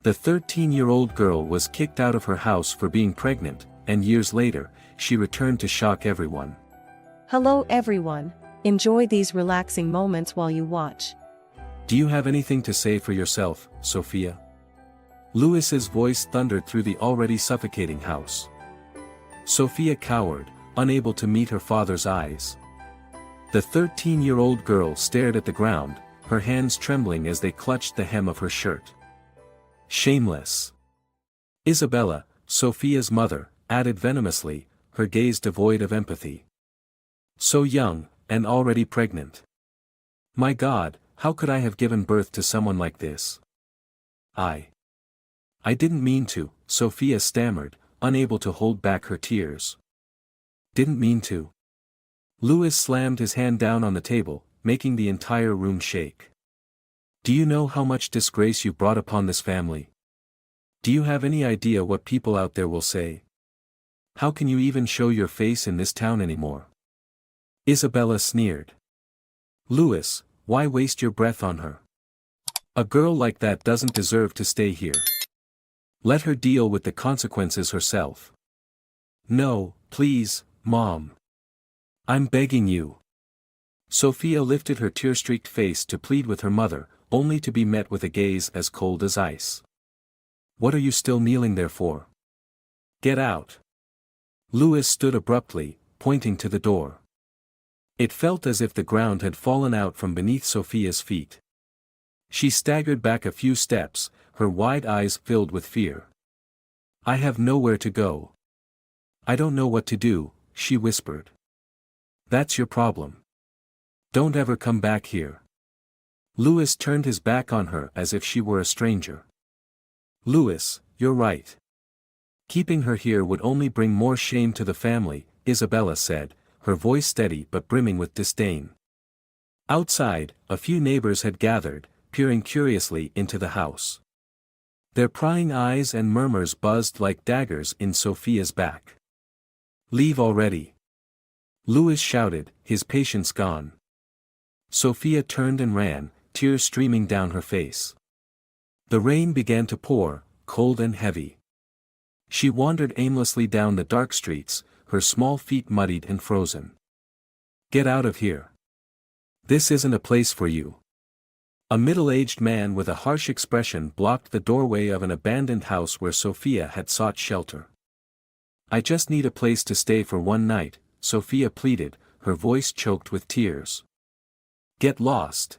The 13-year-old girl was kicked out of her house for being pregnant, and years later, she returned to shock everyone. Hello everyone. Enjoy these relaxing moments while you watch. Do you have anything to say for yourself, Sophia? Louis's voice thundered through the already suffocating house. Sophia cowered, unable to meet her father's eyes. The 13-year-old girl stared at the ground, her hands trembling as they clutched the hem of her shirt. Shameless. Isabella, Sophia's mother, added venomously, her gaze devoid of empathy. So young, and already pregnant. My God, how could I have given birth to someone like this? I didn't mean to, Sophia stammered, unable to hold back her tears. Didn't mean to. Louis slammed his hand down on the table, making the entire room shake. Do you know how much disgrace you brought upon this family? Do you have any idea what people out there will say? How can you even show your face in this town anymore? Isabella sneered. Louis, why waste your breath on her? A girl like that doesn't deserve to stay here. Let her deal with the consequences herself. No, please, Mom. I'm begging you. Sophia lifted her tear-streaked face to plead with her mother, only to be met with a gaze as cold as ice. What are you still kneeling there for? Get out. Louis stood abruptly, pointing to the door. It felt as if the ground had fallen out from beneath Sophia's feet. She staggered back a few steps, her wide eyes filled with fear. I have nowhere to go. I don't know what to do, she whispered. That's your problem. Don't ever come back here. Louis turned his back on her as if she were a stranger. Louis, you're right. Keeping her here would only bring more shame to the family, Isabella said, her voice steady but brimming with disdain. Outside, a few neighbors had gathered, peering curiously into the house. Their prying eyes and murmurs buzzed like daggers in Sophia's back. Leave already. Louis shouted, his patience gone. Sophia turned and ran, tears streaming down her face. The rain began to pour, cold and heavy. She wandered aimlessly down the dark streets, her small feet muddied and frozen. Get out of here. This isn't a place for you. A middle-aged man with a harsh expression blocked the doorway of an abandoned house where Sophia had sought shelter. I just need a place to stay for one night, Sophia pleaded, her voice choked with tears. Get lost.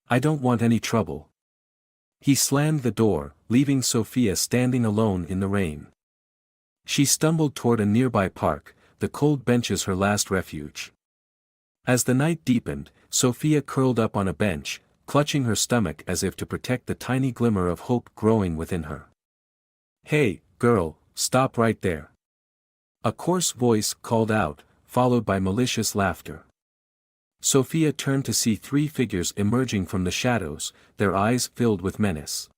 I don't want any trouble. He slammed the door, leaving Sophia standing alone in the rain. She stumbled toward a nearby park, the cold benches her last refuge. As the night deepened, Sophia curled up on a bench, clutching her stomach as if to protect the tiny glimmer of hope growing within her. Hey, girl, stop right there. A coarse voice called out, followed by malicious laughter. Sophia turned to see three figures emerging from the shadows, their eyes filled with menace.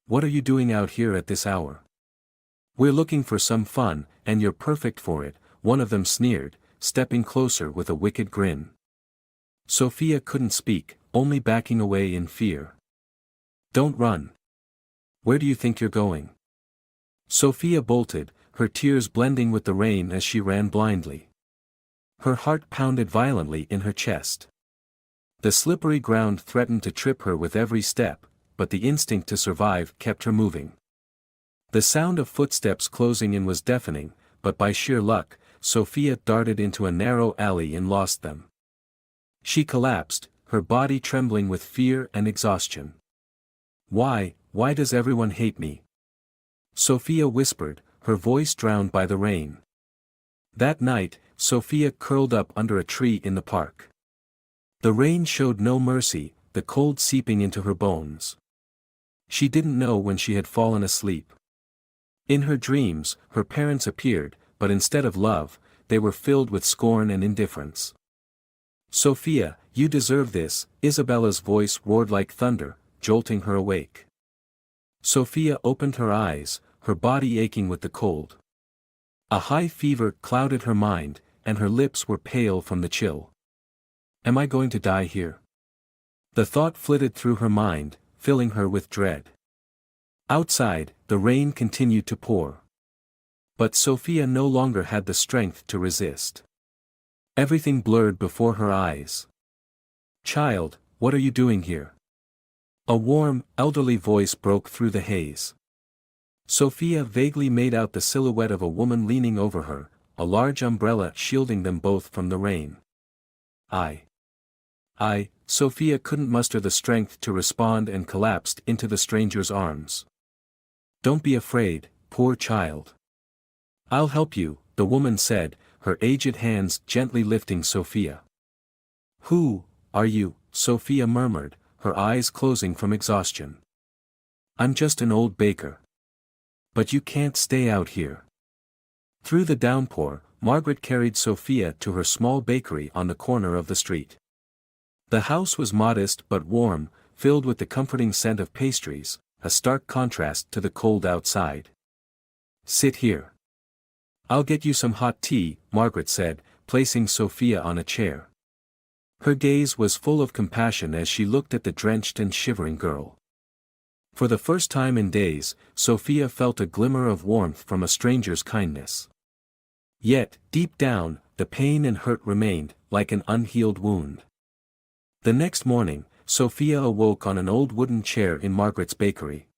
What are you doing out here at this hour? We're looking for some fun, and you're perfect for it, one of them sneered, stepping closer with a wicked grin. Sophia couldn't speak, only backing away in fear. Don't run. Where do you think you're going? Sophia bolted, her tears blending with the rain as she ran blindly. Her heart pounded violently in her chest. The slippery ground threatened to trip her with every step, but the instinct to survive kept her moving. The sound of footsteps closing in was deafening, but by sheer luck, Sophia darted into a narrow alley and lost them. She collapsed, her body trembling with fear and exhaustion. Why does everyone hate me? Sophia whispered, her voice drowned by the rain. That night, Sophia curled up under a tree in the park. The rain showed no mercy, the cold seeping into her bones. She didn't know when she had fallen asleep. In her dreams, her parents appeared, but instead of love, they were filled with scorn and indifference. Sophia, you deserve this, Isabella's voice roared like thunder, jolting her awake. Sophia opened her eyes, her body aching with the cold. A high fever clouded her mind, and her lips were pale from the chill. Am I going to die here? The thought flitted through her mind, filling her with dread. Outside, the rain continued to pour. But Sophia no longer had the strength to resist. Everything blurred before her eyes. "Child, what are you doing here?" A warm, elderly voice broke through the haze. Sophia vaguely made out the silhouette of a woman leaning over her, a large umbrella shielding them both from the rain. Sophia couldn't muster the strength to respond and collapsed into the stranger's arms. "Don't be afraid, poor child. I'll help you," the woman said, her aged hands gently lifting Sophia. "Who are you?" Sophia murmured, her eyes closing from exhaustion. "I'm just an old baker. But you can't stay out here." Through the downpour, Margaret carried Sophia to her small bakery on the corner of the street. The house was modest but warm, filled with the comforting scent of pastries, a stark contrast to the cold outside. "Sit here. I'll get you some hot tea," Margaret said, placing Sophia on a chair. Her gaze was full of compassion as she looked at the drenched and shivering girl. For the first time in days, Sophia felt a glimmer of warmth from a stranger's kindness. Yet, deep down, the pain and hurt remained, like an unhealed wound. The next morning, Sophia awoke on an old wooden chair in Margaret's bakery.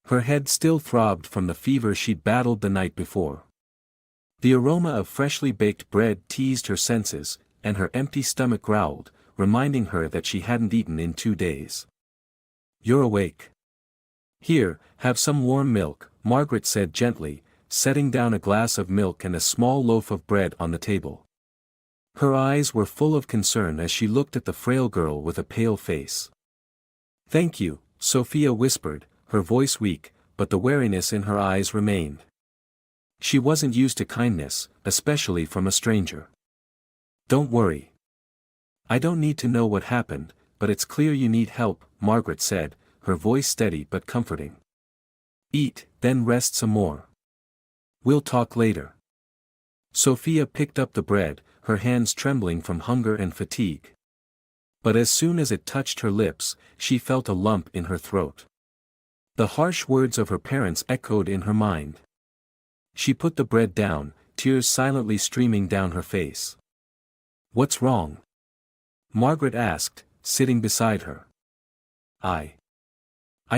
Her head still throbbed from the fever she'd battled the night before. The aroma of freshly baked bread teased her senses, and her empty stomach growled, reminding her that she hadn't eaten in 2 days. "You're awake. Here, have some warm milk," Margaret said gently, setting down a glass of milk and a small loaf of bread on the table. Her eyes were full of concern as she looked at the frail girl with a pale face. "Thank you," Sophia whispered, her voice weak, but the wariness in her eyes remained. She wasn't used to kindness, especially from a stranger. "Don't worry. I don't need to know what happened, but it's clear you need help," Margaret said, her voice steady but comforting. "Eat, then rest some more. We'll talk later." Sophia picked up the bread, her hands trembling from hunger and fatigue. But as soon as it touched her lips, she felt a lump in her throat. The harsh words of her parents echoed in her mind. She put the bread down, tears silently streaming down her face. "What's wrong?" Margaret asked, sitting beside her. I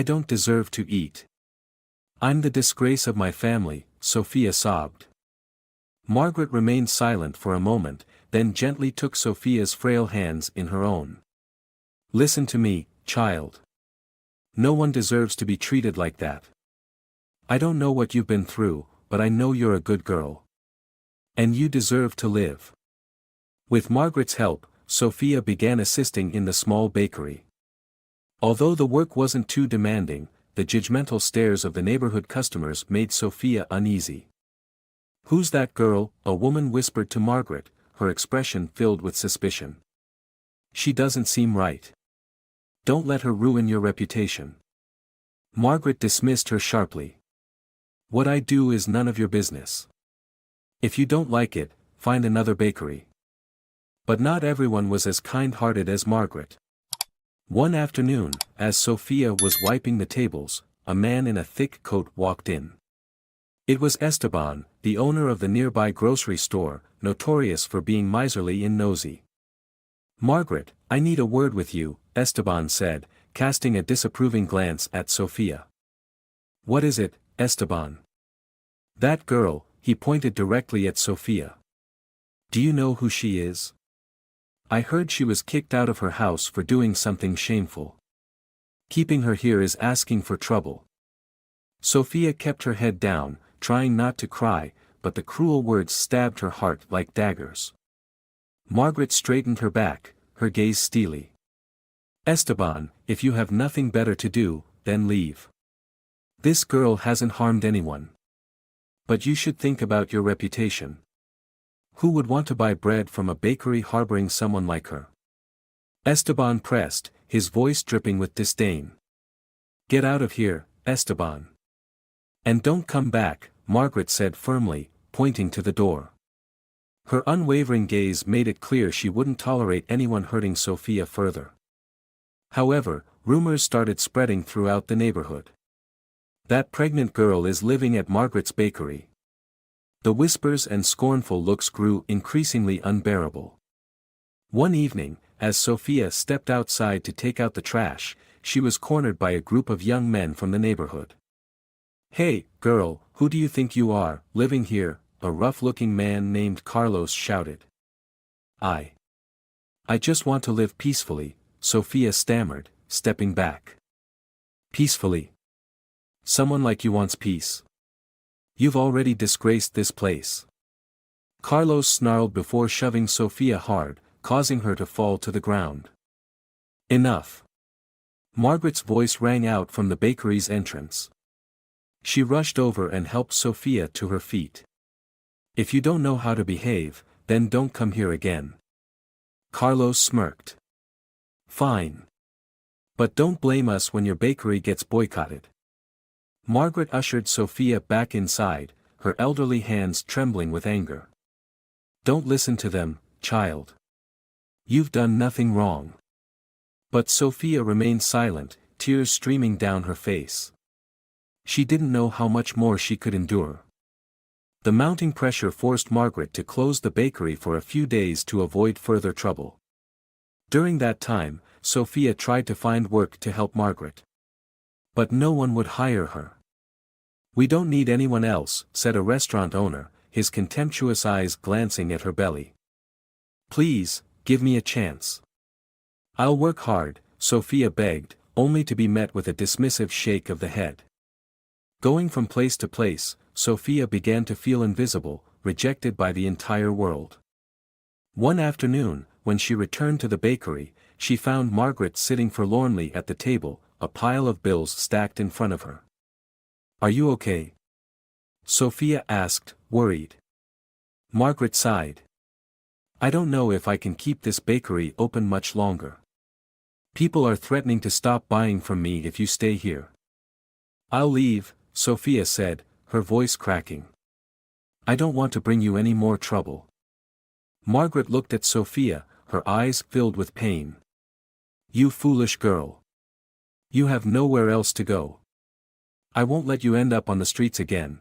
don't deserve to eat. I'm the disgrace of my family," Sophia sobbed. Margaret remained silent for a moment, then gently took Sophia's frail hands in her own. "Listen to me, child. No one deserves to be treated like that. I don't know what you've been through, but I know you're a good girl. And you deserve to live." With Margaret's help, Sophia began assisting in the small bakery. Although the work wasn't too demanding, the judgmental stares of the neighborhood customers made Sophia uneasy. "Who's that girl?" a woman whispered to Margaret, her expression filled with suspicion. "She doesn't seem right. Don't let her ruin your reputation." Margaret dismissed her sharply. "What I do is none of your business. If you don't like it, find another bakery." But not everyone was as kind-hearted as Margaret. One afternoon, as Sophia was wiping the tables, a man in a thick coat walked in. It was Esteban, the owner of the nearby grocery store, notorious for being miserly and nosy. "Margaret, I need a word with you," Esteban said, casting a disapproving glance at Sophia. "What is it, Esteban?" "That girl," he pointed directly at Sophia. "Do you know who she is? I heard she was kicked out of her house for doing something shameful. Keeping her here is asking for trouble." Sophia kept her head down, trying not to cry, but the cruel words stabbed her heart like daggers. Margaret straightened her back, her gaze steely. "Esteban, if you have nothing better to do, then leave. This girl hasn't harmed anyone. But you should think about your reputation. Who would want to buy bread from a bakery harboring someone like her?" Esteban pressed, his voice dripping with disdain. "Get out of here, Esteban. And don't come back," Margaret said firmly, pointing to the door. Her unwavering gaze made it clear she wouldn't tolerate anyone hurting Sophia further. However, rumors started spreading throughout the neighborhood. That pregnant girl is living at Margaret's bakery. The whispers and scornful looks grew increasingly unbearable. One evening, as Sophia stepped outside to take out the trash, she was cornered by a group of young men from the neighborhood. "Hey, girl, who do you think you are, living here?" a rough-looking man named Carlos shouted. I just want to live peacefully," Sophia stammered, stepping back. "Peacefully? Someone like you wants peace. You've already disgraced this place." Carlos snarled before shoving Sophia hard, causing her to fall to the ground. "Enough." Margaret's voice rang out from the bakery's entrance. She rushed over and helped Sophia to her feet. "If you don't know how to behave, then don't come here again." Carlos smirked. "Fine. But don't blame us when your bakery gets boycotted." Margaret ushered Sophia back inside, her elderly hands trembling with anger. "Don't listen to them, child. You've done nothing wrong." But Sophia remained silent, tears streaming down her face. She didn't know how much more she could endure. The mounting pressure forced Margaret to close the bakery for a few days to avoid further trouble. During that time, Sophia tried to find work to help Margaret. But no one would hire her. "We don't need anyone else," said a restaurant owner, his contemptuous eyes glancing at her belly. "Please, give me a chance." "I'll work hard," Sophia begged, only to be met with a dismissive shake of the head. Going from place to place, Sophia began to feel invisible, rejected by the entire world. One afternoon, when she returned to the bakery, she found Margaret sitting forlornly at the table, a pile of bills stacked in front of her. "Are you okay?" Sophia asked, worried. Margaret sighed. "I don't know if I can keep this bakery open much longer. People are threatening to stop buying from me if you stay here." "I'll leave," Sophia said, her voice cracking. "I don't want to bring you any more trouble." Margaret looked at Sophia, her eyes filled with pain. "You foolish girl. You have nowhere else to go. I won't let you end up on the streets again."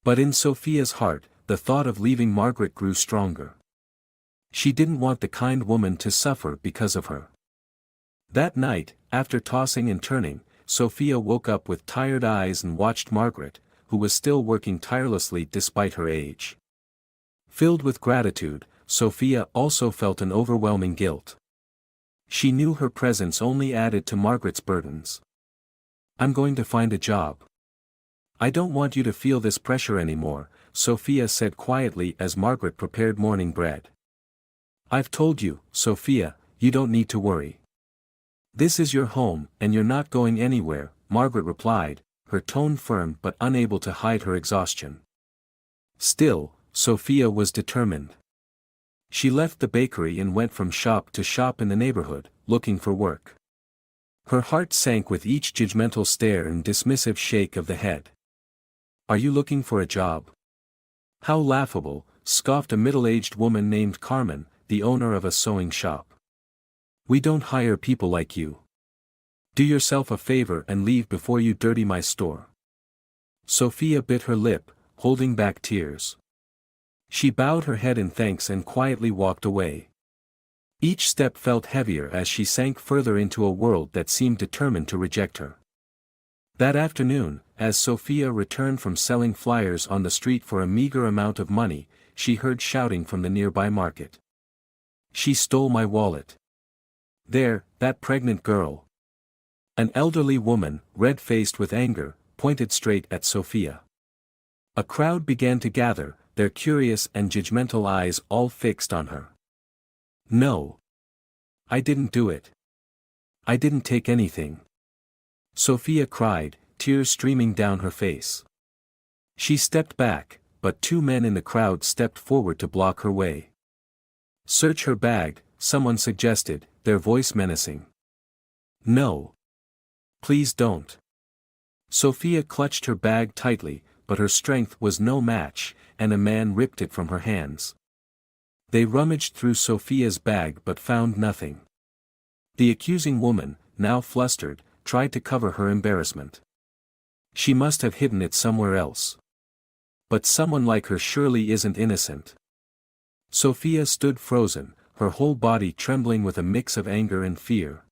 But in Sophia's heart, the thought of leaving Margaret grew stronger. She didn't want the kind woman to suffer because of her. That night, after tossing and turning, Sophia woke up with tired eyes and watched Margaret, who was still working tirelessly despite her age. Filled with gratitude, Sophia also felt an overwhelming guilt. She knew her presence only added to Margaret's burdens. "I'm going to find a job. I don't want you to feel this pressure anymore," Sophia said quietly as Margaret prepared morning bread. "I've told you, Sophia, you don't need to worry. This is your home, and you're not going anywhere," Margaret replied, her tone firm but unable to hide her exhaustion. Still, Sophia was determined. She left the bakery and went from shop to shop in the neighborhood, looking for work. Her heart sank with each judgmental stare and dismissive shake of the head. "Are you looking for a job?" "How laughable," scoffed a middle-aged woman named Carmen, the owner of a sewing shop. "We don't hire people like you. Do yourself a favor and leave before you dirty my store." Sophia bit her lip, holding back tears. She bowed her head in thanks and quietly walked away. Each step felt heavier as she sank further into a world that seemed determined to reject her. That afternoon, as Sophia returned from selling flyers on the street for a meager amount of money, she heard shouting from the nearby market. "She stole my wallet. There, that pregnant girl." An elderly woman, red-faced with anger, pointed straight at Sophia. A crowd began to gather, their curious and judgmental eyes all fixed on her. "No. I didn't do it. I didn't take anything," Sophia cried, tears streaming down her face. She stepped back, but two men in the crowd stepped forward to block her way. "Search her bag," someone suggested, their voice menacing. "No. Please don't." Sophia clutched her bag tightly, but her strength was no match, and a man ripped it from her hands. They rummaged through Sophia's bag but found nothing. The accusing woman, now flustered, tried to cover her embarrassment. She must have hidden it somewhere else. But someone like her surely isn't innocent. Sophia stood frozen, her whole body trembling with a mix of anger and fear.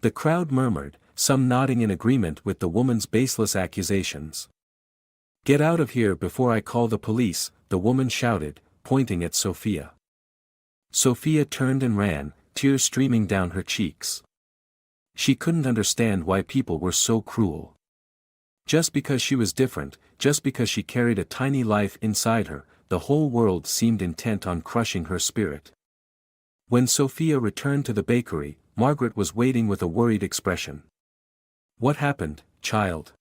The crowd murmured, some nodding in agreement with the woman's baseless accusations. "Get out of here before I call the police," the woman shouted, pointing at Sophia. Sophia turned and ran, tears streaming down her cheeks. She couldn't understand why people were so cruel. Just because she was different, just because she carried a tiny life inside her, the whole world seemed intent on crushing her spirit. When Sophia returned to the bakery, Margaret was waiting with a worried expression. "What happened, child?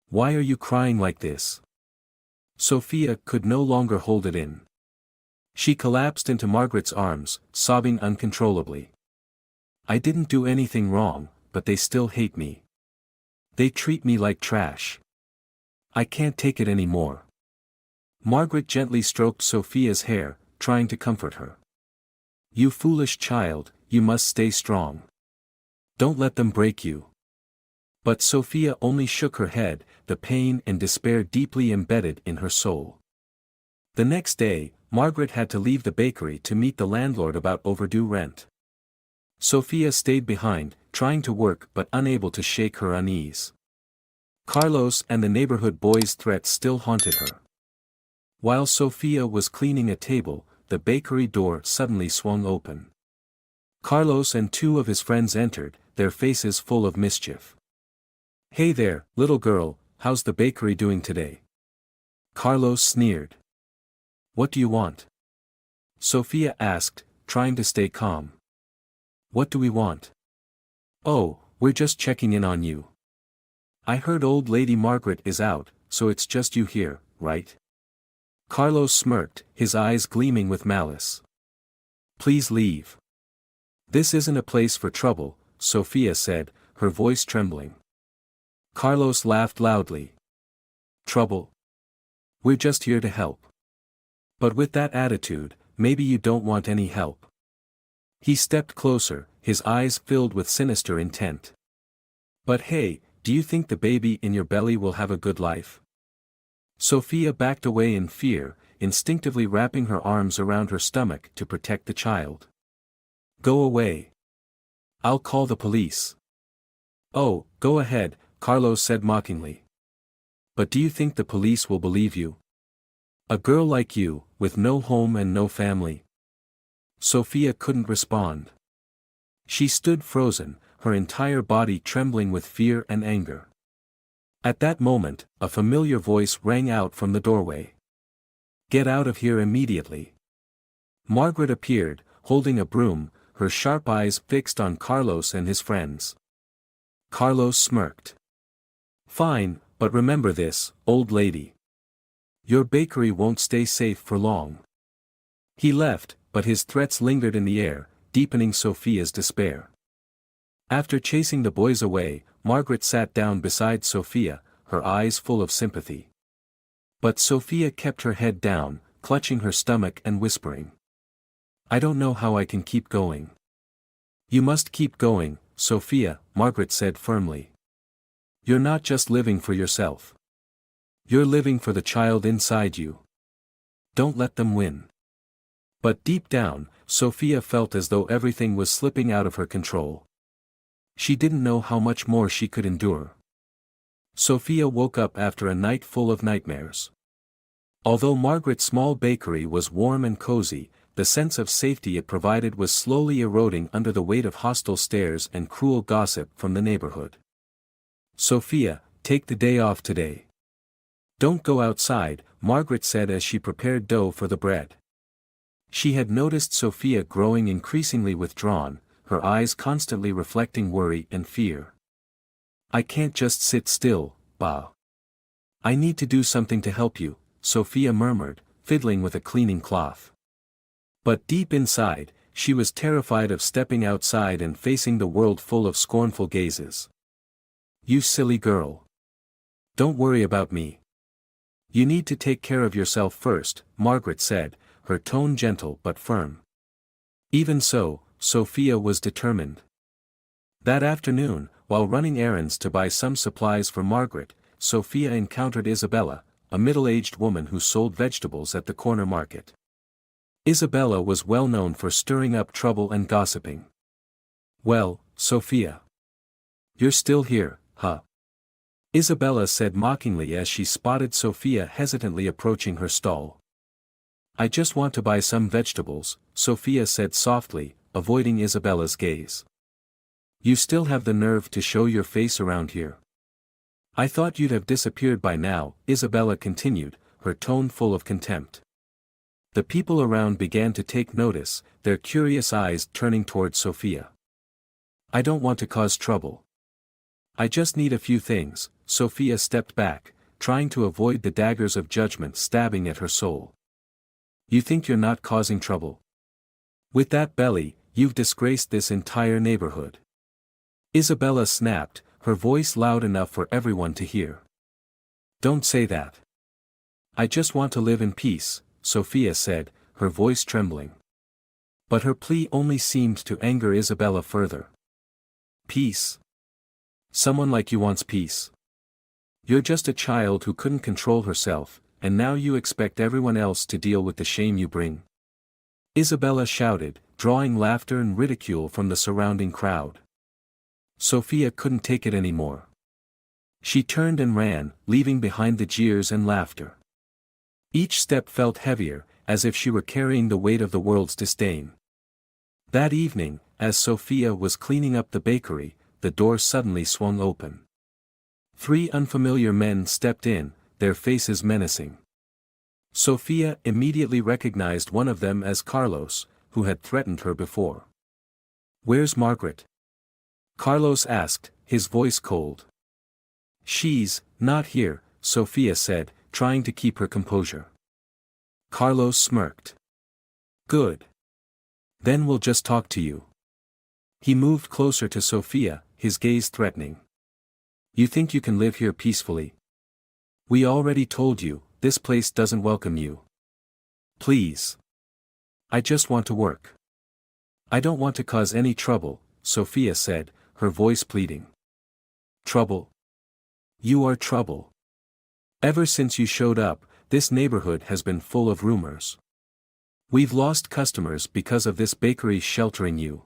Why are you crying like this?" Sophia could no longer hold it in. She collapsed into Margaret's arms, sobbing uncontrollably. "I didn't do anything wrong, but they still hate me. They treat me like trash. I can't take it anymore." Margaret gently stroked Sophia's hair, trying to comfort her. "You foolish child, you must stay strong. Don't let them break you." But Sophia only shook her head, the pain and despair deeply embedded in her soul. The next day, Margaret had to leave the bakery to meet the landlord about overdue rent. Sophia stayed behind, trying to work but unable to shake her unease. Carlos and the neighborhood boys' threats still haunted her. While Sophia was cleaning a table, the bakery door suddenly swung open. Carlos and two of his friends entered, their faces full of mischief. "Hey there, little girl, how's the bakery doing today?" Carlos sneered. "What do you want?" Sophia asked, trying to stay calm. "What do we want?" "Oh, we're just checking in on you. I heard old lady Margaret is out, so it's just you here, right?" Carlos smirked, his eyes gleaming with malice. "Please leave. This isn't a place for trouble," Sophia said, her voice trembling. Carlos laughed loudly. "Trouble? We're just here to help. But with that attitude, maybe you don't want any help." He stepped closer, his eyes filled with sinister intent. "But hey, do you think the baby in your belly will have a good life?" Sophia backed away in fear, instinctively wrapping her arms around her stomach to protect the child. "Go away. I'll call the police." "Oh, go ahead," Carlos said mockingly. "But do you think the police will believe you? A girl like you, with no home and no family?" Sophia couldn't respond. She stood frozen, her entire body trembling with fear and anger. At that moment, a familiar voice rang out from the doorway. "Get out of here immediately." Margaret appeared, holding a broom, her sharp eyes fixed on Carlos and his friends. Carlos smirked. "Fine, but remember this, old lady. Your bakery won't stay safe for long." He left, but his threats lingered in the air, deepening Sophia's despair. After chasing the boys away, Margaret sat down beside Sophia, her eyes full of sympathy. But Sophia kept her head down, clutching her stomach and whispering. "I don't know how I can keep going." "You must keep going, Sophia," Margaret said firmly. "You're not just living for yourself. You're living for the child inside you. Don't let them win." But deep down, Sophia felt as though everything was slipping out of her control. She didn't know how much more she could endure. Sophia woke up after a night full of nightmares. Although Margaret's small bakery was warm and cozy, the sense of safety it provided was slowly eroding under the weight of hostile stares and cruel gossip from the neighborhood. "Sophia, take the day off today. Don't go outside," Margaret said as she prepared dough for the bread. She had noticed Sophia growing increasingly withdrawn, her eyes constantly reflecting worry and fear. "I can't just sit still, Ba. I need to do something to help you," Sophia murmured, fiddling with a cleaning cloth. But deep inside, she was terrified of stepping outside and facing the world full of scornful gazes. "You silly girl. Don't worry about me. You need to take care of yourself first," Margaret said, her tone gentle but firm. Even so, Sophia was determined. That afternoon, while running errands to buy some supplies for Margaret, Sophia encountered Isabella, a middle-aged woman who sold vegetables at the corner market. Isabella was well known for stirring up trouble and gossiping. "Well, Sophia. You're still here, huh?" Isabella said mockingly as she spotted Sophia hesitantly approaching her stall. "I just want to buy some vegetables," Sophia said softly, avoiding Isabella's gaze. "You still have the nerve to show your face around here? I thought you'd have disappeared by now," Isabella continued, her tone full of contempt. The people around began to take notice, their curious eyes turning toward Sophia. "I don't want to cause trouble. I just need a few things." Sophia stepped back, trying to avoid the daggers of judgment stabbing at her soul. "You think you're not causing trouble? With that belly, you've disgraced this entire neighborhood." Isabella snapped, her voice loud enough for everyone to hear. "Don't say that. I just want to live in peace," Sophia said, her voice trembling. But her plea only seemed to anger Isabella further. "Peace? Someone like you wants peace? You're just a child who couldn't control herself, and now you expect everyone else to deal with the shame you bring?" Isabella shouted, drawing laughter and ridicule from the surrounding crowd. Sophia couldn't take it anymore. She turned and ran, leaving behind the jeers and laughter. Each step felt heavier, as if she were carrying the weight of the world's disdain. That evening, as Sophia was cleaning up the bakery, the door suddenly swung open. 3 unfamiliar men stepped in, their faces menacing. Sophia immediately recognized one of them as Carlos, who had threatened her before. "Where's Margaret?" Carlos asked, his voice cold. "She's not here," Sophia said, trying to keep her composure. Carlos smirked. "Good. Then we'll just talk to you." He moved closer to Sophia, his gaze threatening. "You think you can live here peacefully? We already told you, this place doesn't welcome you. Please. I just want to work. I don't want to cause any trouble," Sophia said, her voice pleading. "Trouble? You are trouble. Ever since you showed up, this neighborhood has been full of rumors. We've lost customers because of this bakery sheltering you."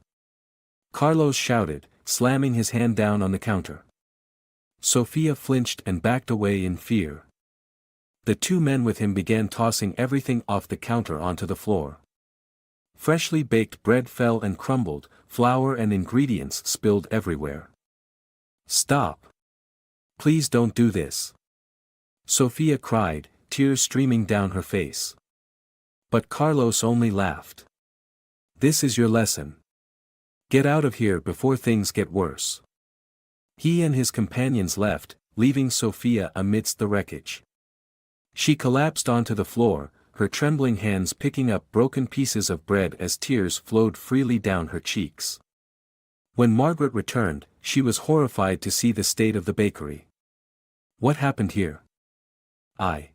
Carlos shouted, slamming his hand down on the counter. Sophia flinched and backed away in fear. The 2 men with him began tossing everything off the counter onto the floor. Freshly baked bread fell and crumbled, flour and ingredients spilled everywhere. "Stop. Please don't do this," Sophia cried, tears streaming down her face. But Carlos only laughed. "This is your lesson. Get out of here before things get worse." He and his companions left, leaving Sophia amidst the wreckage. She collapsed onto the floor, her trembling hands picking up broken pieces of bread as tears flowed freely down her cheeks. When Margaret returned, she was horrified to see the state of the bakery. "What happened here? I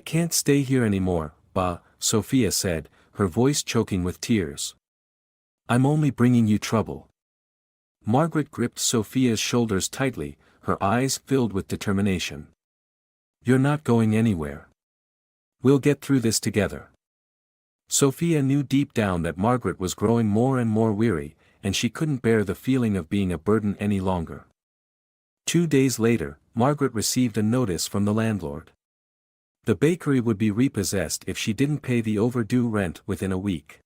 can't stay here anymore, Ba," Sophia said, her voice choking with tears. "I'm only bringing you trouble." Margaret gripped Sophia's shoulders tightly, her eyes filled with determination. "You're not going anywhere. We'll get through this together." Sophia knew deep down that Margaret was growing more and more weary, and she couldn't bear the feeling of being a burden any longer. 2 days later, Margaret received a notice from the landlord. The bakery would be repossessed if she didn't pay the overdue rent within a week.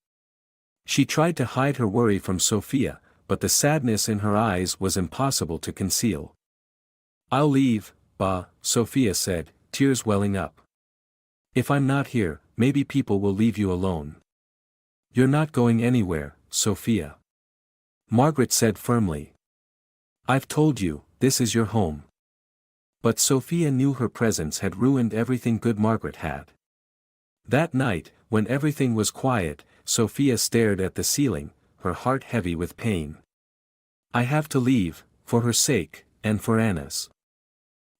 She tried to hide her worry from Sophia, but the sadness in her eyes was impossible to conceal. "I'll leave, Ba," Sophia said, tears welling up. "If I'm not here, maybe people will leave you alone." "You're not going anywhere, Sophia," Margaret said firmly. "I've told you, this is your home." But Sophia knew her presence had ruined everything good Margaret had. That night, when everything was quiet, Sophia stared at the ceiling, her heart heavy with pain. "I have to leave, for her sake, and for Anna's."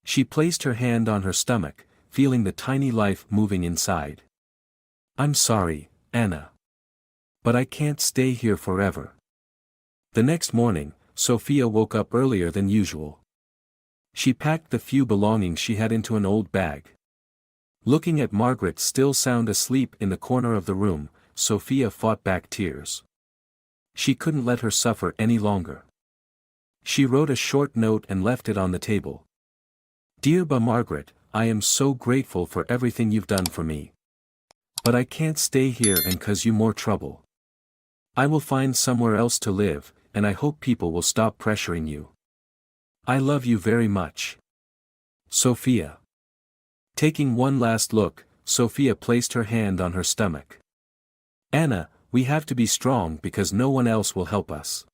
She placed her hand on her stomach, feeling the tiny life moving inside. "I'm sorry, Anna. But I can't stay here forever." The next morning, Sophia woke up earlier than usual. She packed the few belongings she had into an old bag. Looking at Margaret still sound asleep in the corner of the room, Sophia fought back tears. She couldn't let her suffer any longer. She wrote a short note and left it on the table. Dear Margaret, I am so grateful for everything you've done for me. But I can't stay here and cause you more trouble. I will find somewhere else to live, and I hope people will stop pressuring you. I love you very much. Sophia. Taking one last look, Sophia placed her hand on her stomach. Anna, we have to be strong because no one else will help us.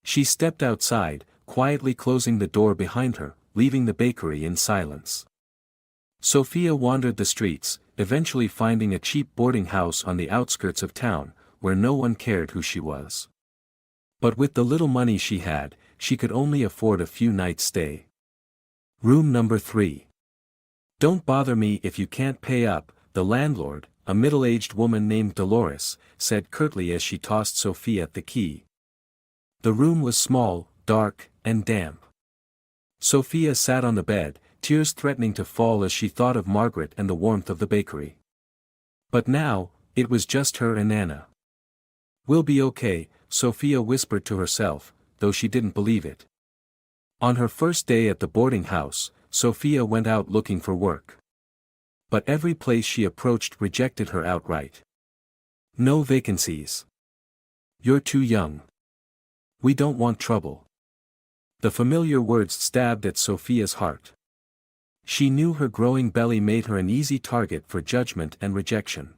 She stepped outside, quietly closing the door behind her, leaving the bakery in silence. Sophia wandered the streets, eventually finding a cheap boarding house on the outskirts of town, where no one cared who she was. But with the little money she had, she could only afford a few nights' stay. Room number 3. Don't bother me if you can't pay up, the landlord, a middle-aged woman named Dolores, said curtly as she tossed Sophia the key. The room was small, dark, and damp. Sophia sat on the bed, tears threatening to fall as she thought of Margaret and the warmth of the bakery. But now, it was just her and Anna. We'll be okay, Sophia whispered to herself, though she didn't believe it. On her first day at the boarding house, Sophia went out looking for work. But every place she approached rejected her outright. No vacancies. You're too young. We don't want trouble. The familiar words stabbed at Sophia's heart. She knew her growing belly made her an easy target for judgment and rejection.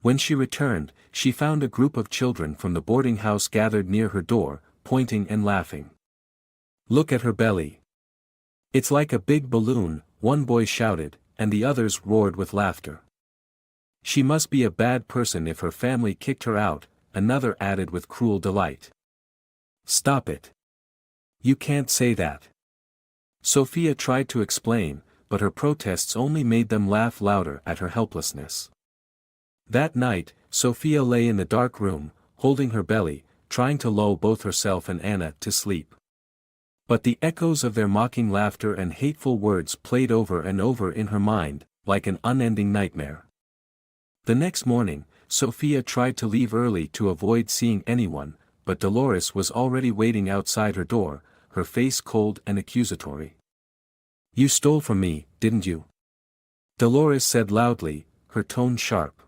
When she returned, she found a group of children from the boarding house gathered near her door, pointing and laughing. Look at her belly. It's like a big balloon, one boy shouted, and the others roared with laughter. She must be a bad person if her family kicked her out, another added with cruel delight. Stop it. You can't say that. Sophia tried to explain, but her protests only made them laugh louder at her helplessness. That night, Sophia lay in the dark room, holding her belly, trying to lull both herself and Anna to sleep. But the echoes of their mocking laughter and hateful words played over and over in her mind, like an unending nightmare. The next morning, Sophia tried to leave early to avoid seeing anyone, but Dolores was already waiting outside her door, her face cold and accusatory. You stole from me, didn't you? Dolores said loudly, her tone sharp.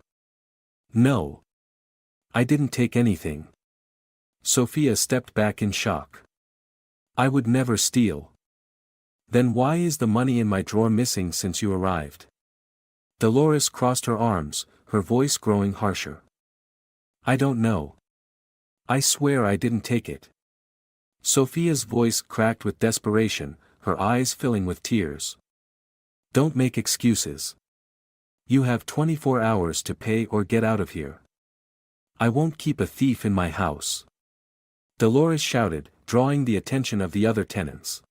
No. I didn't take anything. Sophia stepped back in shock. I would never steal. Then why is the money in my drawer missing since you arrived? Dolores crossed her arms, her voice growing harsher. I don't know. I swear I didn't take it. Sophia's voice cracked with desperation, her eyes filling with tears. Don't make excuses. You have 24 hours to pay or get out of here. I won't keep a thief in my house. Dolores shouted, drawing the attention of the other tenants.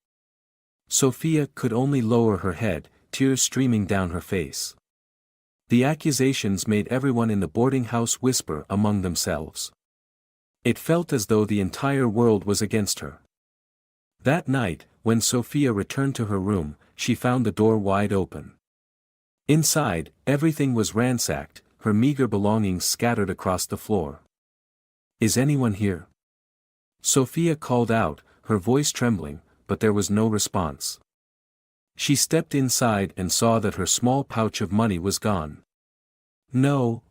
Sophia could only lower her head, tears streaming down her face. The accusations made everyone in the boarding house whisper among themselves. It felt as though the entire world was against her. That night, when Sophia returned to her room, she found the door wide open. Inside, everything was ransacked, her meager belongings scattered across the floor. Is anyone here? Sophia called out, her voice trembling, but there was no response. She stepped inside and saw that her small pouch of money was gone. No,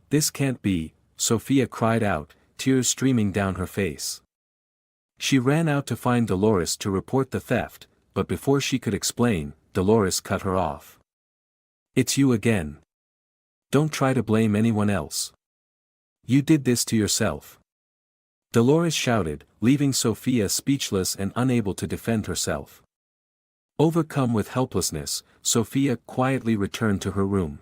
this can't be, Sophia cried out, tears streaming down her face. She ran out to find Dolores to report the theft, but before she could explain, Dolores cut her off. It's you again. Don't try to blame anyone else. You did this to yourself. Dolores shouted, leaving Sophia speechless and unable to defend herself. Overcome with helplessness, Sophia quietly returned to her room.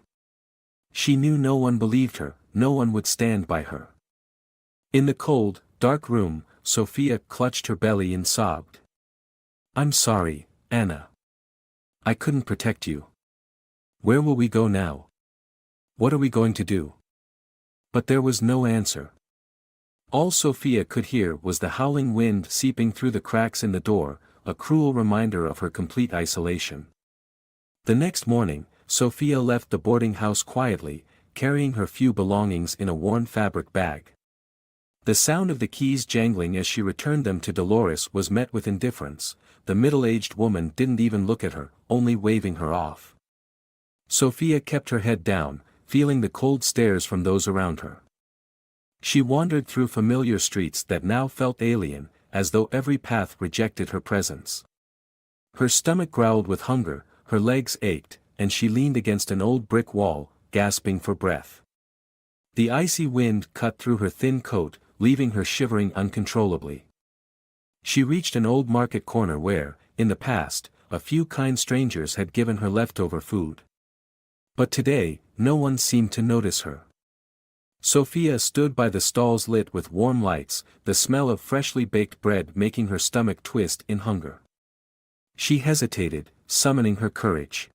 She knew no one believed her, no one would stand by her. In the cold, dark room, Sophia clutched her belly and sobbed. I'm sorry, Anna. I couldn't protect you. Where will we go now? What are we going to do? But there was no answer. All Sophia could hear was the howling wind seeping through the cracks in the door, a cruel reminder of her complete isolation. The next morning, Sophia left the boarding house quietly, carrying her few belongings in a worn fabric bag. The sound of the keys jangling as she returned them to Dolores was met with indifference. The middle-aged woman didn't even look at her, only waving her off. Sophia kept her head down, feeling the cold stares from those around her. She wandered through familiar streets that now felt alien, as though every path rejected her presence. Her stomach growled with hunger, her legs ached, and she leaned against an old brick wall, gasping for breath. The icy wind cut through her thin coat, leaving her shivering uncontrollably. She reached an old market corner where, in the past, a few kind strangers had given her leftover food. But today, no one seemed to notice her. Sophia stood by the stalls lit with warm lights, the smell of freshly baked bread making her stomach twist in hunger. She hesitated, summoning her courage.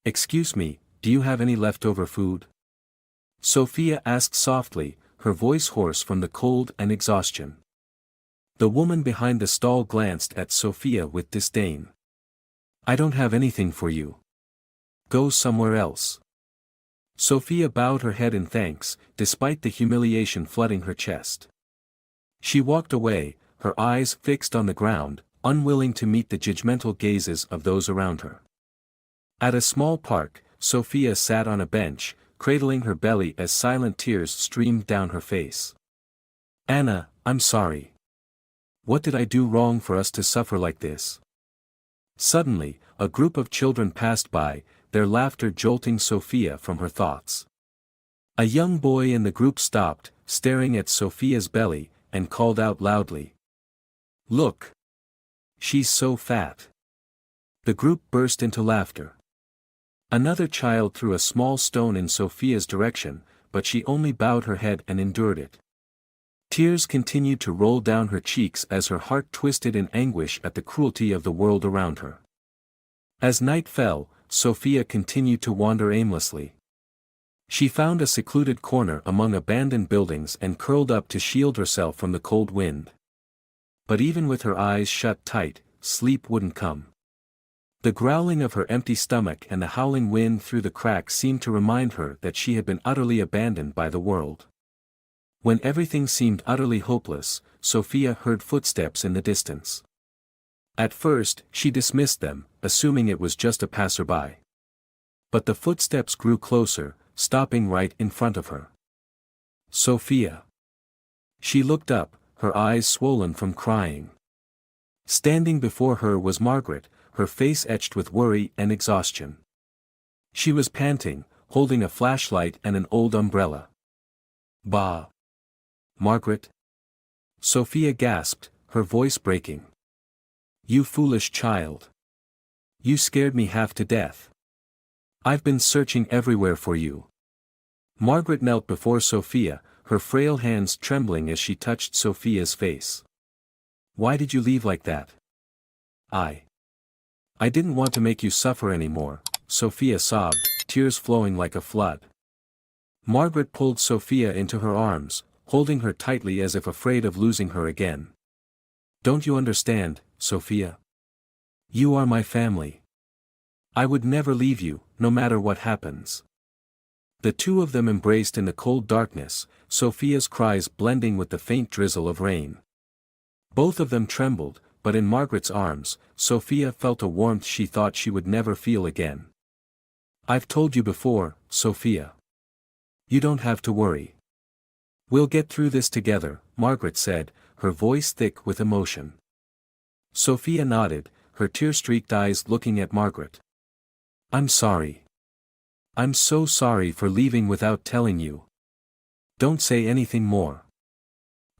"Excuse me, do you have any leftover food?" Sophia asked softly, her voice hoarse from the cold and exhaustion. The woman behind the stall glanced at Sophia with disdain. "I don't have anything for you. Go somewhere else." Sophia bowed her head in thanks, despite the humiliation flooding her chest. She walked away, her eyes fixed on the ground, unwilling to meet the judgmental gazes of those around her. At a small park, Sophia sat on a bench, cradling her belly as silent tears streamed down her face. "Anna, I'm sorry. What did I do wrong for us to suffer like this?" Suddenly, a group of children passed by, their laughter jolting Sophia from her thoughts. A young boy in the group stopped, staring at Sophia's belly, and called out loudly. "Look! She's so fat!" The group burst into laughter. Another child threw a small stone in Sophia's direction, but she only bowed her head and endured it. Tears continued to roll down her cheeks as her heart twisted in anguish at the cruelty of the world around her. As night fell, Sophia continued to wander aimlessly. She found a secluded corner among abandoned buildings and curled up to shield herself from the cold wind. But even with her eyes shut tight, sleep wouldn't come. The growling of her empty stomach and the howling wind through the cracks seemed to remind her that she had been utterly abandoned by the world. When everything seemed utterly hopeless, Sophia heard footsteps in the distance. At first, she dismissed them, assuming it was just a passerby. But the footsteps grew closer, stopping right in front of her. "Sophia." She looked up, her eyes swollen from crying. Standing before her was Margaret, her face etched with worry and exhaustion. She was panting, holding a flashlight and an old umbrella. "Bah! Margaret?" Sophia gasped, her voice breaking. "You foolish child. You scared me half to death. I've been searching everywhere for you." Margaret knelt before Sophia, her frail hands trembling as she touched Sophia's face. "Why did you leave like that?" I didn't want to make you suffer anymore," Sophia sobbed, tears flowing like a flood. Margaret pulled Sophia into her arms, holding her tightly as if afraid of losing her again. "Don't you understand, Sophia? You are my family. I would never leave you, no matter what happens." The two of them embraced in the cold darkness, Sophia's cries blending with the faint drizzle of rain. Both of them trembled, but in Margaret's arms, Sophia felt a warmth she thought she would never feel again. "I've told you before, Sophia. You don't have to worry. We'll get through this together," Margaret said, her voice thick with emotion. Sophia nodded, her tear-streaked eyes looking at Margaret. "I'm sorry. I'm so sorry for leaving without telling you. Don't say anything more.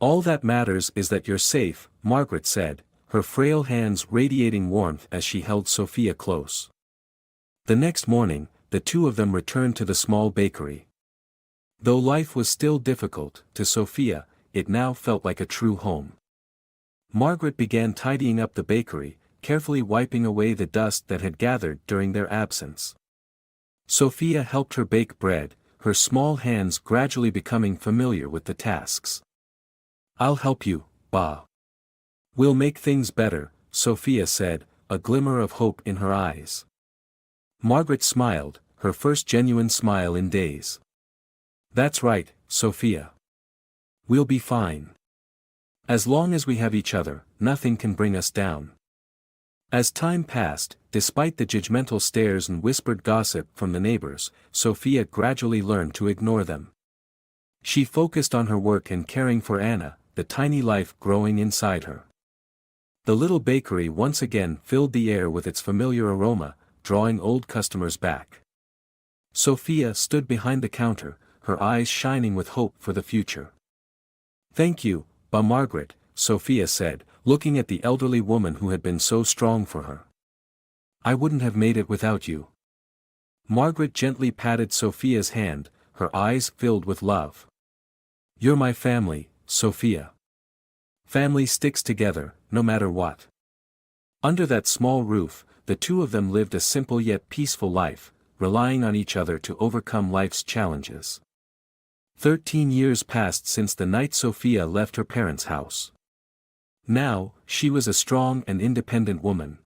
All that matters is that you're safe," Margaret said, her frail hands radiating warmth as she held Sophia close. The next morning, the two of them returned to the small bakery. Though life was still difficult, to Sophia, it now felt like a true home. Margaret began tidying up the bakery, carefully wiping away the dust that had gathered during their absence. Sophia helped her bake bread, her small hands gradually becoming familiar with the tasks. "I'll help you, Ba. We'll make things better," Sophia said, a glimmer of hope in her eyes. Margaret smiled, her first genuine smile in days. That's right, Sophia. We'll be fine. As long as we have each other, nothing can bring us down. As time passed, despite the judgmental stares and whispered gossip from the neighbors, Sophia gradually learned to ignore them. She focused on her work and caring for Anna, the tiny life growing inside her. The little bakery once again filled the air with its familiar aroma, drawing old customers back. Sophia stood behind the counter, her eyes shining with hope for the future. Thank you, Margaret, Sophia said, looking at the elderly woman who had been so strong for her. I wouldn't have made it without you. Margaret gently patted Sophia's hand, her eyes filled with love. You're my family, Sophia. Family sticks together, no matter what. Under that small roof, the two of them lived a simple yet peaceful life, relying on each other to overcome life's challenges. 13 years passed since the night Sophia left her parents' house. Now, she was a strong and independent woman.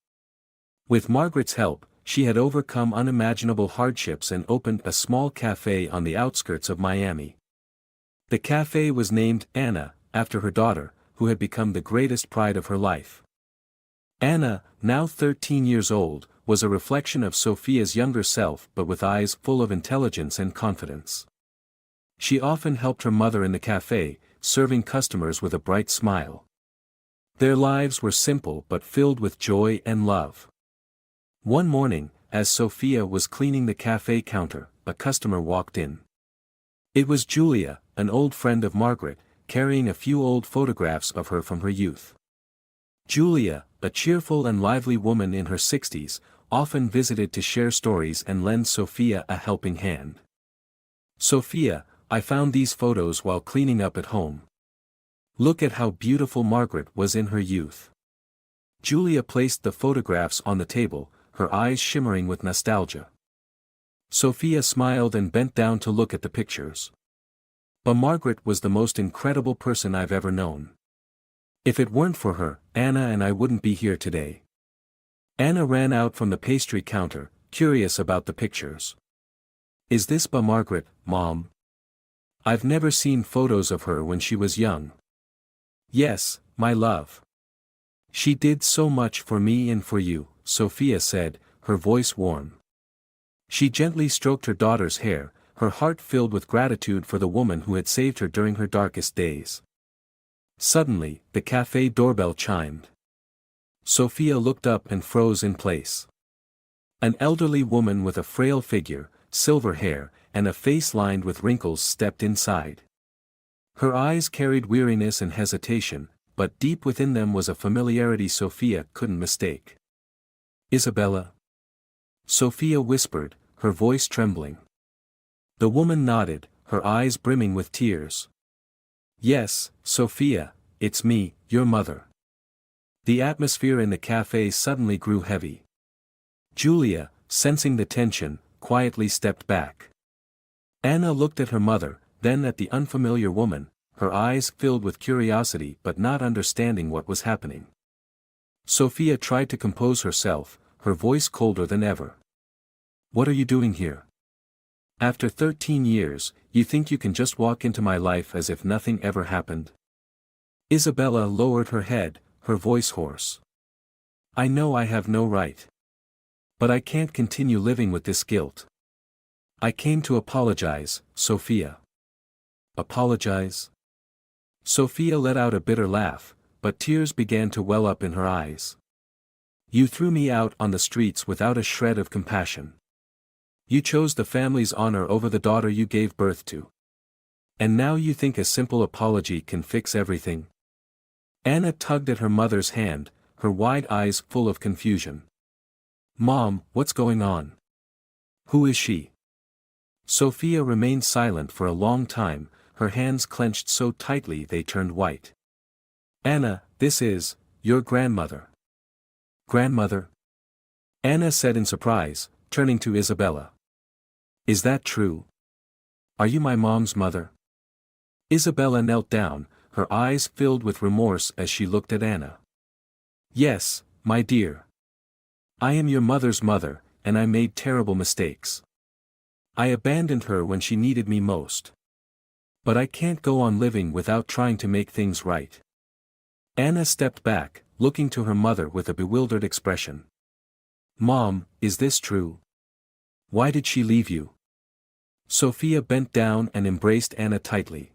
With Margaret's help, she had overcome unimaginable hardships and opened a small cafe on the outskirts of Miami. The cafe was named Anna, after her daughter, who had become the greatest pride of her life. Anna, now 13 years old, was a reflection of Sophia's younger self but with eyes full of intelligence and confidence. She often helped her mother in the cafe, serving customers with a bright smile. Their lives were simple but filled with joy and love. One morning, as Sophia was cleaning the cafe counter, a customer walked in. It was Julia, an old friend of Margaret, carrying a few old photographs of her from her youth. Julia, a cheerful and lively woman in her 60s, often visited to share stories and lend Sophia a helping hand. Sophia, I found these photos while cleaning up at home. Look at how beautiful Margaret was in her youth. Julia placed the photographs on the table, her eyes shimmering with nostalgia. Sophia smiled and bent down to look at the pictures. But Margaret was the most incredible person I've ever known. If it weren't for her, Anna and I wouldn't be here today. Anna ran out from the pastry counter, curious about the pictures. Is this Margaret, Mom? I've never seen photos of her when she was young. Yes, my love. She did so much for me and for you, Sophia said, her voice warm. She gently stroked her daughter's hair, her heart filled with gratitude for the woman who had saved her during her darkest days. Suddenly, the cafe doorbell chimed. Sophia looked up and froze in place. An elderly woman with a frail figure, silver hair, and a face lined with wrinkles stepped inside. Her eyes carried weariness and hesitation, but deep within them was a familiarity Sophia couldn't mistake. Isabella? Sophia whispered, her voice trembling. The woman nodded, her eyes brimming with tears. Yes, Sophia, it's me, your mother. The atmosphere in the cafe suddenly grew heavy. Julia, sensing the tension, quietly stepped back. Anna looked at her mother, then at the unfamiliar woman, her eyes filled with curiosity but not understanding what was happening. Sophia tried to compose herself, her voice colder than ever. What are you doing here? After 13 years, you think you can just walk into my life as if nothing ever happened? Isabella lowered her head, her voice hoarse. I know I have no right. But I can't continue living with this guilt. I came to apologize, Sophia. Apologize? Sophia let out a bitter laugh, but tears began to well up in her eyes. You threw me out on the streets without a shred of compassion. You chose the family's honor over the daughter you gave birth to. And now you think a simple apology can fix everything? Anna tugged at her mother's hand, her wide eyes full of confusion. Mom, what's going on? Who is she? Sophia remained silent for a long time, her hands clenched so tightly they turned white. Anna, this is your grandmother. Grandmother? Anna said in surprise, turning to Isabella. Is that true? Are you my mom's mother? Isabella knelt down, her eyes filled with remorse as she looked at Anna. Yes, My dear. I am your mother's mother, and I made terrible mistakes. I abandoned her when she needed me most. But I can't go on living without trying to make things right. Anna stepped back, looking to her mother with a bewildered expression. Mom, is this true? Why did she leave you? Sophia bent down and embraced Anna tightly.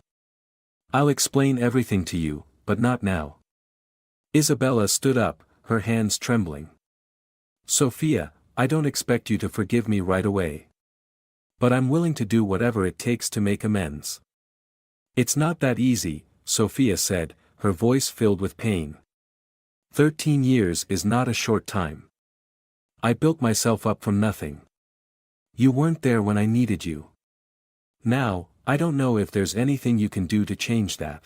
I'll explain everything to you, but not now. Isabella stood up, her hands trembling. Sophia, I don't expect you to forgive me right away. But I'm willing to do whatever it takes to make amends. It's not that easy, Sophia said, her voice filled with pain. 13 years is not a short time. I built myself up from nothing. You weren't there when I needed you. Now, I don't know if there's anything you can do to change that.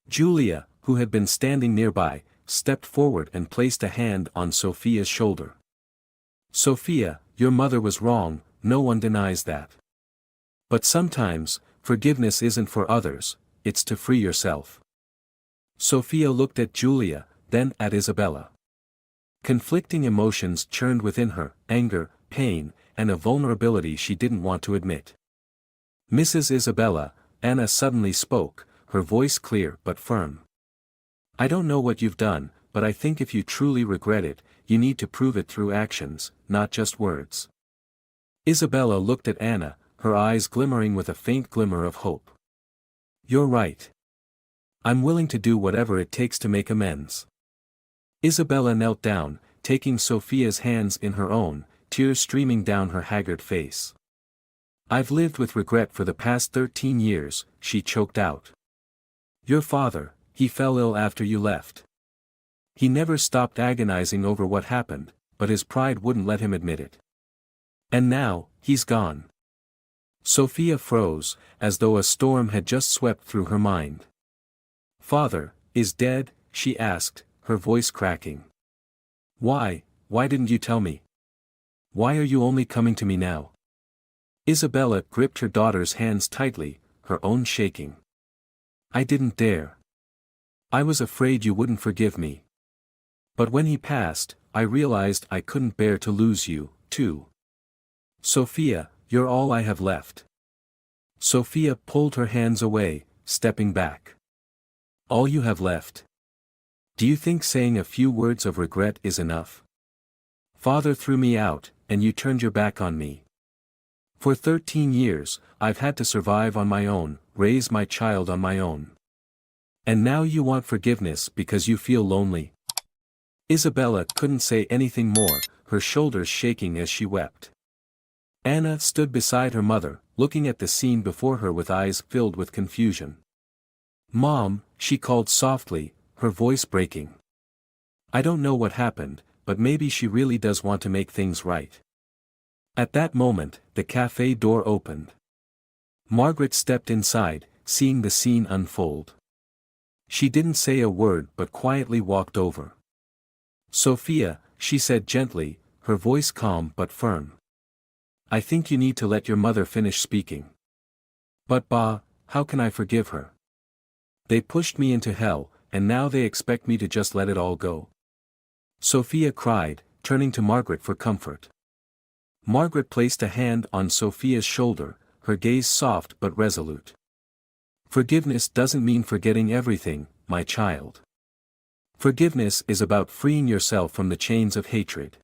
Julia, who had been standing nearby, stepped forward and placed a hand on Sophia's shoulder. Sophia, your mother was wrong, no one denies that. But sometimes, forgiveness isn't for others, it's to free yourself. Sophia looked at Julia, then at Isabella. Conflicting emotions churned within her, anger, pain, and a vulnerability she didn't want to admit. Mrs. Isabella, Anna suddenly spoke, her voice clear but firm. I don't know what you've done, but I think if you truly regret it, you need to prove it through actions, not just words. Isabella looked at Anna, her eyes glimmering with a faint glimmer of hope. You're right. I'm willing to do whatever it takes to make amends. Isabella knelt down, taking Sophia's hands in her own, tears streaming down her haggard face. I've lived with regret for the past 13 years, she choked out. Your father, he fell ill after you left. He never stopped agonizing over what happened, but his pride wouldn't let him admit it. And now, he's gone. Sophia froze, as though a storm had just swept through her mind. Father, is dead? She asked, her voice cracking. Why didn't you tell me? Why are you only coming to me now? Isabella gripped her daughter's hands tightly, her own shaking. I didn't dare. I was afraid you wouldn't forgive me. But when he passed, I realized I couldn't bear to lose you, too. Sophia, you're all I have left. Sophia pulled her hands away, stepping back. All you have left? Do you think saying a few words of regret is enough? Father threw me out, and you turned your back on me. For 13 years, I've had to survive on my own, raise my child on my own. And now you want forgiveness because you feel lonely? Isabella couldn't say anything more, her shoulders shaking as she wept. Anna stood beside her mother, looking at the scene before her with eyes filled with confusion. Mom, she called softly, her voice breaking. I don't know what happened, but maybe she really does want to make things right. At that moment, the cafe door opened. Margaret stepped inside, seeing the scene unfold. She didn't say a word but quietly walked over. Sophia, she said gently, her voice calm but firm. I think you need to let your mother finish speaking. But how can I forgive her? They pushed me into hell, and now they expect me to just let it all go. Sophia cried, turning to Margaret for comfort. Margaret placed a hand on Sophia's shoulder, her gaze soft but resolute. Forgiveness doesn't mean forgetting everything, my child. Forgiveness is about freeing yourself from the chains of hatred.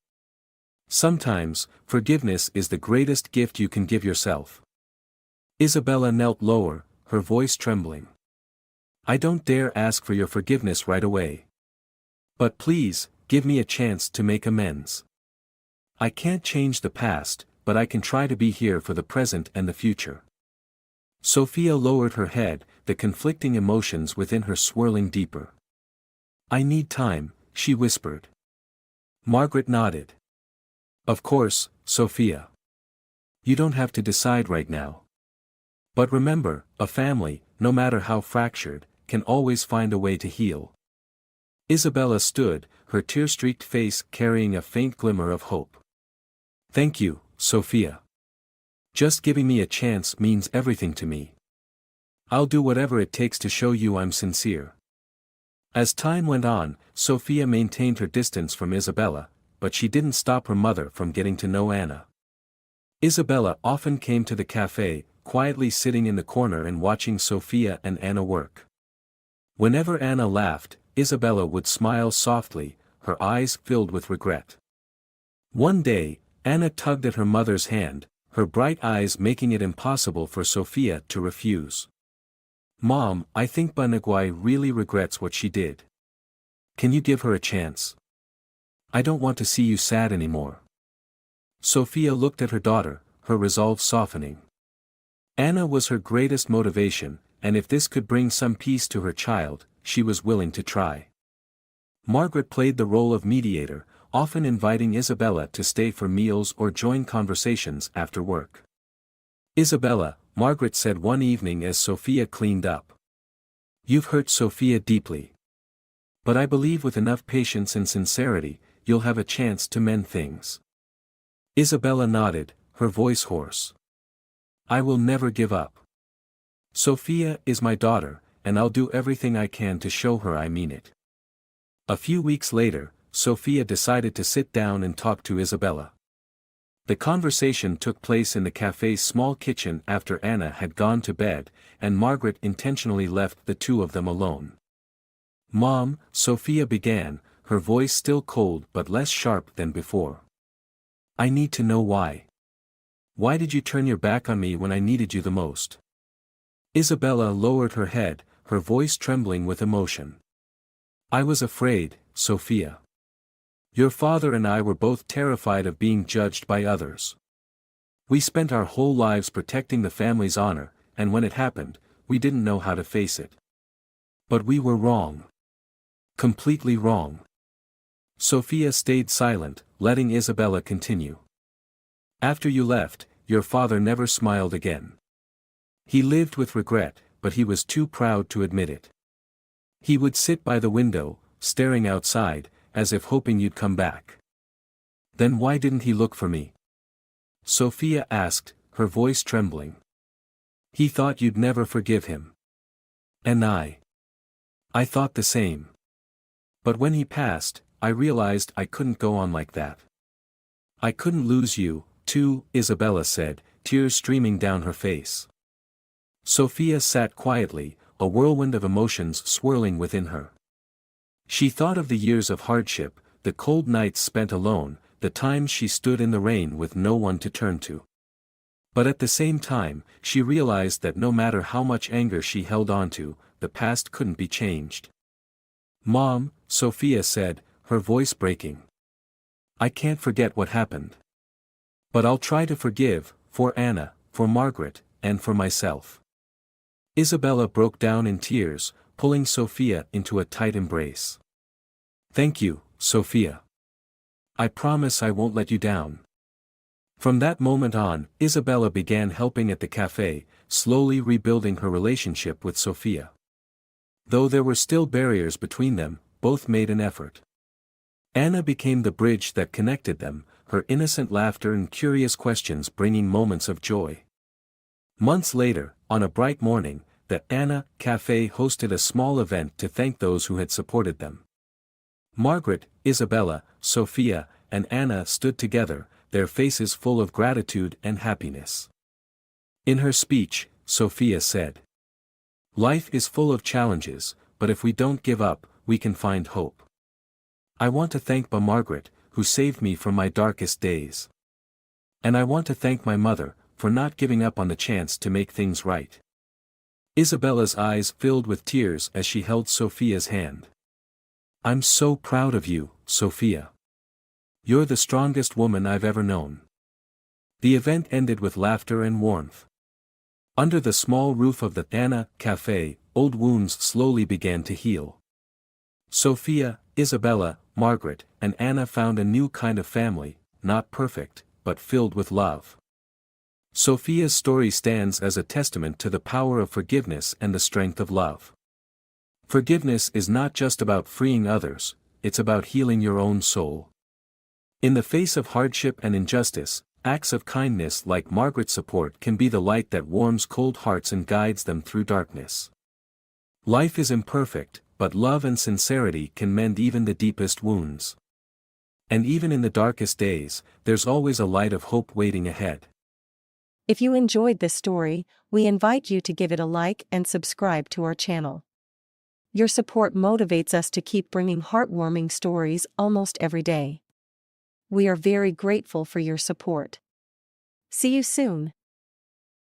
Sometimes, forgiveness is the greatest gift you can give yourself. Isabella knelt lower, her voice trembling. I don't dare ask for your forgiveness right away. But please, give me a chance to make amends. I can't change the past, but I can try to be here for the present and the future. Sophia lowered her head, the conflicting emotions within her swirling deeper. I need time, she whispered. Margaret nodded. Of course, Sophia. You don't have to decide right now. But remember, a family, no matter how fractured, can always find a way to heal. Isabella stood, her tear-streaked face carrying a faint glimmer of hope. Thank you, Sophia. Just giving me a chance means everything to me. I'll do whatever it takes to show you I'm sincere. As time went on, Sophia maintained her distance from Isabella, but she didn't stop her mother from getting to know Anna. Isabella often came to the cafe, quietly sitting in the corner and watching Sophia and Anna work. Whenever Anna laughed, Isabella would smile softly, her eyes filled with regret. One day, Anna tugged at her mother's hand, her bright eyes making it impossible for Sophia to refuse. "Mom, I think Banagwai really regrets what she did. Can you give her a chance? I don't want to see you sad anymore." Sophia looked at her daughter, her resolve softening. Anna was her greatest motivation, and if this could bring some peace to her child, she was willing to try. Margaret played the role of mediator, often inviting Isabella to stay for meals or join conversations after work. "Isabella," Margaret said one evening as Sophia cleaned up. "You've hurt Sophia deeply. But I believe with enough patience and sincerity, you'll have a chance to mend things." Isabella nodded, her voice hoarse. "I will never give up. Sophia is my daughter, and I'll do everything I can to show her I mean it." A few weeks later, Sophia decided to sit down and talk to Isabella. The conversation took place in the cafe's small kitchen after Anna had gone to bed, and Margaret intentionally left the two of them alone. "Mom," Sophia began, her voice still cold but less sharp than before. "I need to know why. Why did you turn your back on me when I needed you the most?" Isabella lowered her head, her voice trembling with emotion. "I was afraid, Sophia. Your father and I were both terrified of being judged by others. We spent our whole lives protecting the family's honor, and when it happened, we didn't know how to face it. But we were wrong. Completely wrong." Sophia stayed silent, letting Isabella continue. "After you left, your father never smiled again. He lived with regret, but he was too proud to admit it. He would sit by the window, staring outside, as if hoping you'd come back." "Then why didn't he look for me?" Sophia asked, her voice trembling. "He thought you'd never forgive him. And I thought the same. But when he passed, I realized I couldn't go on like that. I couldn't lose you, too," Isabella said, tears streaming down her face. Sophia sat quietly, a whirlwind of emotions swirling within her. She thought of the years of hardship, the cold nights spent alone, the times she stood in the rain with no one to turn to. But at the same time, she realized that no matter how much anger she held onto, the past couldn't be changed. "Mom," Sophia said, her voice breaking. "I can't forget what happened. But I'll try to forgive, for Anna, for Margaret, and for myself." Isabella broke down in tears, pulling Sophia into a tight embrace. "Thank you, Sophia. I promise I won't let you down." From that moment on, Isabella began helping at the cafe, slowly rebuilding her relationship with Sophia. Though there were still barriers between them, both made an effort. Anna became the bridge that connected them, her innocent laughter and curious questions bringing moments of joy. Months later, on a bright morning, the Anna Cafe hosted a small event to thank those who had supported them. Margaret, Isabella, Sophia, and Anna stood together, their faces full of gratitude and happiness. In her speech, Sophia said, "Life is full of challenges, but if we don't give up, we can find hope. I want to thank Margaret, who saved me from my darkest days. And I want to thank my mother, for not giving up on the chance to make things right." Isabella's eyes filled with tears as she held Sophia's hand. "I'm so proud of you, Sophia. You're the strongest woman I've ever known." The event ended with laughter and warmth. Under the small roof of the Anna Cafe, old wounds slowly began to heal. Sophia, Isabella, Margaret, and Anna found a new kind of family, not perfect, but filled with love. Sophia's story stands as a testament to the power of forgiveness and the strength of love. Forgiveness is not just about freeing others, it's about healing your own soul. In the face of hardship and injustice, acts of kindness like Margaret's support can be the light that warms cold hearts and guides them through darkness. Life is imperfect, but love and sincerity can mend even the deepest wounds. And even in the darkest days, there's always a light of hope waiting ahead. If you enjoyed this story, we invite you to give it a like and subscribe to our channel. Your support motivates us to keep bringing heartwarming stories almost every day. We are very grateful for your support. See you soon.